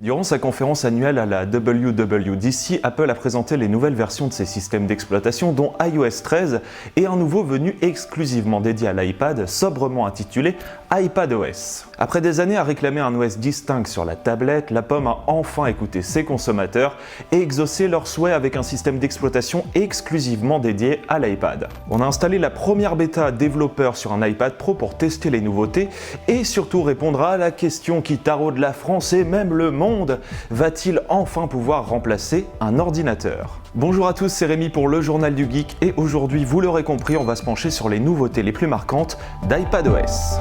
Durant sa conférence annuelle à la WWDC, Apple a présenté les nouvelles versions de ses systèmes d'exploitation dont iOS 13 et un nouveau venu exclusivement dédié à l'iPad, sobrement intitulé iPadOS. Après des années à réclamer un OS distinct sur la tablette, la pomme a enfin écouté ses consommateurs et exaucé leurs souhaits avec un système d'exploitation exclusivement dédié à l'iPad. On a installé la première bêta développeur sur un iPad Pro pour tester les nouveautés et surtout répondre à la question qui taraude la France et même le monde: va-t-il enfin pouvoir remplacer un ordinateur? Bonjour à tous, c'est Rémi pour le Journal du Geek et aujourd'hui, vous l'aurez compris, on va se pencher sur les nouveautés les plus marquantes d'iPadOS.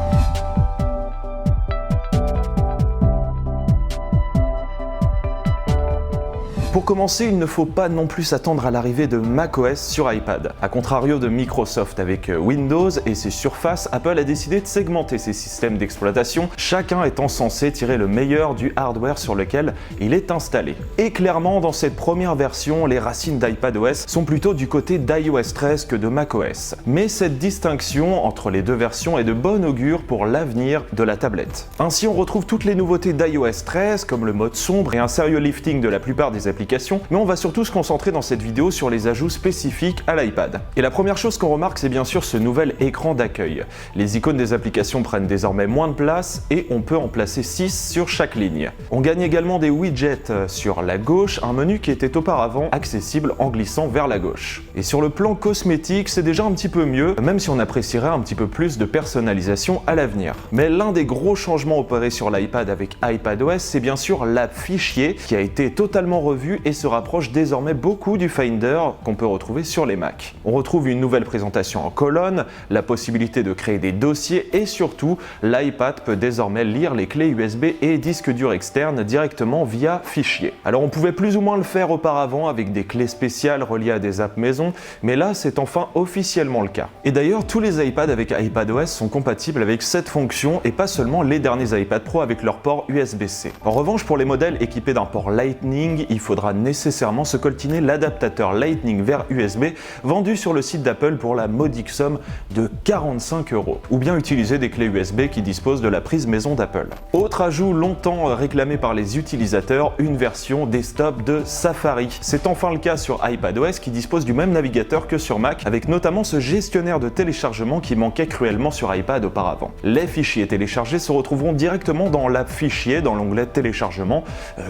Pour commencer, il ne faut pas non plus s'attendre à l'arrivée de macOS sur iPad. A contrario de Microsoft avec Windows et ses surfaces, Apple a décidé de segmenter ses systèmes d'exploitation, chacun étant censé tirer le meilleur du hardware sur lequel il est installé. Et clairement, dans cette première version, les racines d'iPadOS sont plutôt du côté d'iOS 13 que de macOS. Mais cette distinction entre les deux versions est de bon augure pour l'avenir de la tablette. Ainsi, on retrouve toutes les nouveautés d'iOS 13, comme le mode sombre et un sérieux lifting de la plupart des applications, mais on va surtout se concentrer dans cette vidéo sur les ajouts spécifiques à l'iPad. Et la première chose qu'on remarque, c'est bien sûr ce nouvel écran d'accueil. Les icônes des applications prennent désormais moins de place et on peut en placer 6 sur chaque ligne. On gagne également des widgets sur la gauche, un menu qui était auparavant accessible en glissant vers la gauche. Et sur le plan cosmétique, c'est déjà un petit peu mieux, même si on apprécierait un petit peu plus de personnalisation à l'avenir. Mais l'un des gros changements opérés sur l'iPad avec iPadOS, c'est bien sûr l'app Fichier, qui a été totalement revue et se rapproche désormais beaucoup du Finder qu'on peut retrouver sur les Mac. On retrouve une nouvelle présentation en colonne, la possibilité de créer des dossiers et surtout, l'iPad peut désormais lire les clés USB et disques durs externes directement via Fichier. Alors on pouvait plus ou moins le faire auparavant avec des clés spéciales reliées à des apps maison, mais là c'est enfin officiellement le cas. Et d'ailleurs, tous les iPads avec iPadOS sont compatibles avec cette fonction et pas seulement les derniers iPad Pro avec leur port USB-C. En revanche, pour les modèles équipés d'un port Lightning, il faudra nécessairement se coltiner l'adaptateur Lightning vers USB vendu sur le site d'Apple pour la modique somme de 45 €, ou bien utiliser des clés USB qui disposent de la prise maison d'Apple. Autre ajout longtemps réclamé par les utilisateurs, une version desktop de Safari. C'est enfin le cas sur iPadOS qui dispose du même navigateur que sur Mac, avec notamment ce gestionnaire de téléchargement qui manquait cruellement sur iPad auparavant. Les fichiers téléchargés se retrouveront directement dans l'app Fichier, dans l'onglet téléchargement,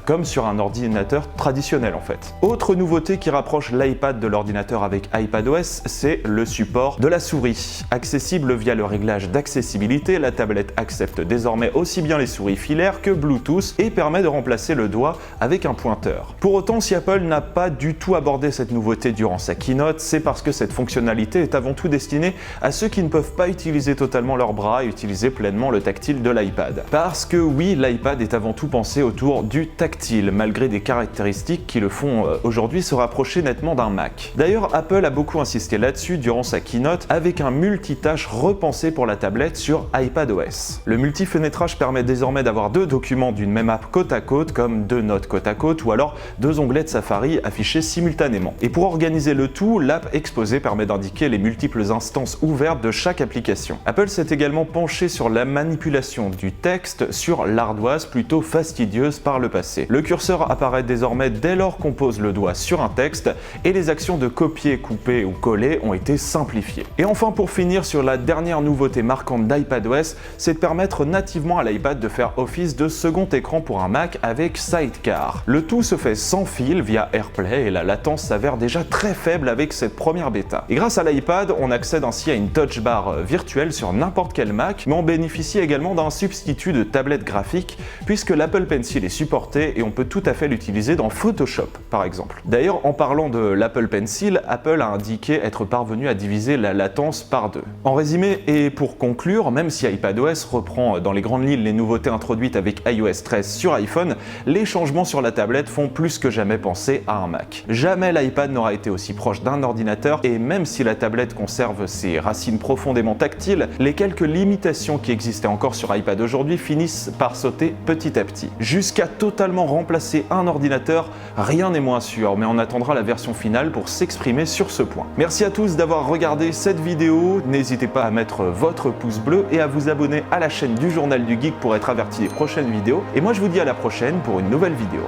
comme sur un ordinateur traditionnel en fait. Autre nouveauté qui rapproche l'iPad de l'ordinateur avec iPadOS, c'est le support de la souris. Accessible via le réglage d'accessibilité, la tablette accepte désormais aussi bien les souris filaires que Bluetooth et permet de remplacer le doigt avec un pointeur. Pour autant, si Apple n'a pas du tout abordé cette nouveauté durant sa keynote, c'est parce que cette fonctionnalité est avant tout destinée à ceux qui ne peuvent pas utiliser totalement leurs bras et utiliser pleinement le tactile de l'iPad. Parce que oui, l'iPad est avant tout pensé autour du tactile, malgré des caractéristiques qui le font aujourd'hui se rapprocher nettement d'un Mac. D'ailleurs, Apple a beaucoup insisté là-dessus durant sa keynote avec un multitâche repensé pour la tablette sur iPadOS. Le multifenêtrage permet désormais d'avoir deux documents d'une même app côte à côte, comme deux notes côte à côte ou alors deux onglets de Safari affichés simultanément. Et pour organiser le tout, l'app exposée permet d'indiquer les multiples instances ouvertes de chaque application. Apple s'est également penché sur la manipulation du texte sur l'ardoise plutôt fastidieuse par le passé. Le curseur apparaît désormais dès lors qu'on pose le doigt sur un texte et les actions de copier, couper ou coller ont été simplifiées. Et enfin, pour finir sur la dernière nouveauté marquante d'iPadOS, c'est de permettre nativement à l'iPad de faire office de second écran pour un Mac avec Sidecar. Le tout se fait sans fil via AirPlay et la latence s'avère déjà très faible avec cette première bêta. Et grâce à l'iPad, on accède ainsi à une touch bar virtuelle sur n'importe quel Mac, mais on bénéficie également d'un substitut de tablette graphique puisque l'Apple Pencil est supporté et on peut tout à fait l'utiliser dans Photoshop par exemple. D'ailleurs, en parlant de l'Apple Pencil, Apple a indiqué être parvenu à diviser la latence par 2. En résumé et pour conclure, même si iPadOS reprend dans les grandes lignes les nouveautés introduites avec iOS 13 sur iPhone, les changements sur la tablette font plus que jamais penser à un Mac. Jamais l'iPad n'aura été aussi proche d'un ordinateur et même si la tablette conserve ses racines profondément tactiles, les quelques limitations qui existaient encore sur iPad aujourd'hui finissent par sauter petit à petit. Jusqu'à totalement remplacer un ordinateur, rien n'est moins sûr, mais on attendra la version finale pour s'exprimer sur ce point. Merci à tous d'avoir regardé cette vidéo, n'hésitez pas à mettre votre pouce bleu et à vous abonner à la chaîne du Journal du Geek pour être averti des prochaines vidéos, et moi je vous dis à la prochaine pour une nouvelle vidéo.